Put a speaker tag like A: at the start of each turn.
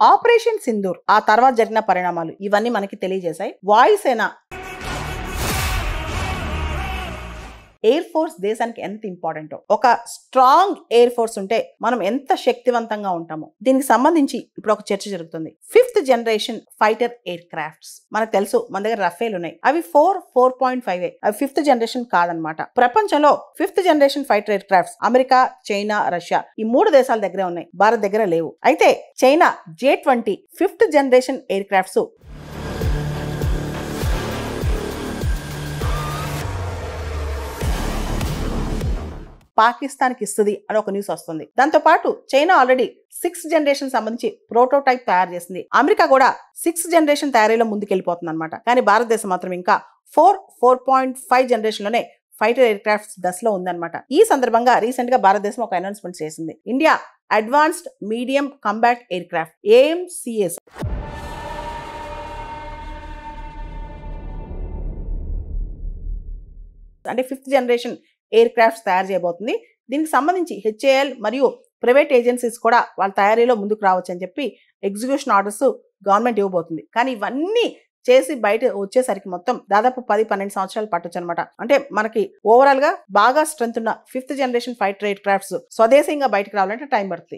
A: Operation Sindoor ఆ తర్వాత జరిగిన పరిణామాలు ఇవన్నీ మనకి తెలియజేశాయి. వాయుసేన ఎయిర్ ఫోర్స్ దేశానికి ఎంత ఇంపార్టెంట్. ఒక స్ట్రాంగ్ ఎయిర్ ఫోర్స్ ఉంటే మనం ఎంత శక్తివంతంగా ఉంటామో. దీనికి సంబంధించి ఇప్పుడు ఒక చర్చ జరుగుతుంది. 5th generation fighter air crafts మనకు తెలుసు, మన దగ్గర రఫేల్ ఉన్నాయి. అవి 4.5 అవి 5th జనరేషన్ కాదనమాట. ప్రపంచంలో 5th generation fighter air crafts America, China, Russia ఈ 3 దేశాల దగ్గరే ఉన్నాయి. భారత్ దగ్గర లేవు. అయితే China J-20 5th generation air crafts పాకిస్తాన్కి ఇస్తుంది అని ఒక న్యూస్ వస్తుంది. దాంతో పాటు చైనా ఆల్రెడీ 6th జనరేషన్ సంబంధించి ప్రోటోటైప్ తయారు చేసింది. అమెరికా కూడా 6th జనరేషన్ తయారీలో ముందుకెళ్ళిపోతుంది అనమాట. కానీ భారతదేశం మాత్రం ఇంకా 4.5 జనరేషన్ లోనే ఫైటర్ ఎయిర్ క్రాఫ్ట్స్ దశలో ఉందన్నమాట. ఈ సందర్భంగా రీసెంట్ గా భారతదేశం ఒక అనౌన్స్మెంట్ చేసింది. India advanced medium combat air craft AMCS అంటే 5th జనరేషన్ ఎయిర్ క్రాఫ్ట్స్ తయారు చేయబోతుంది. దీనికి సంబంధించి HAL మరియు ప్రైవేట్ ఏజెన్సీస్ కూడా వాళ్ళ తయారీలో ముందుకు రావచ్చు అని చెప్పి ఎగ్జిక్యూషన్ ఆర్డర్స్ గవర్నమెంట్ ఇవ్వబోతుంది. కానీ ఇవన్నీ చేసి బయట వచ్చేసరికి మొత్తం దాదాపు 10-12 సంవత్సరాలు పట్టొచ్చు అనమాట. అంటే మనకి ఓవరాల్ గా బాగా స్ట్రెంత్ ఉన్న 5th generation fighter aircrafts స్వదేశీయంగా బయటకు రావాలంటే టైం పడుతుంది.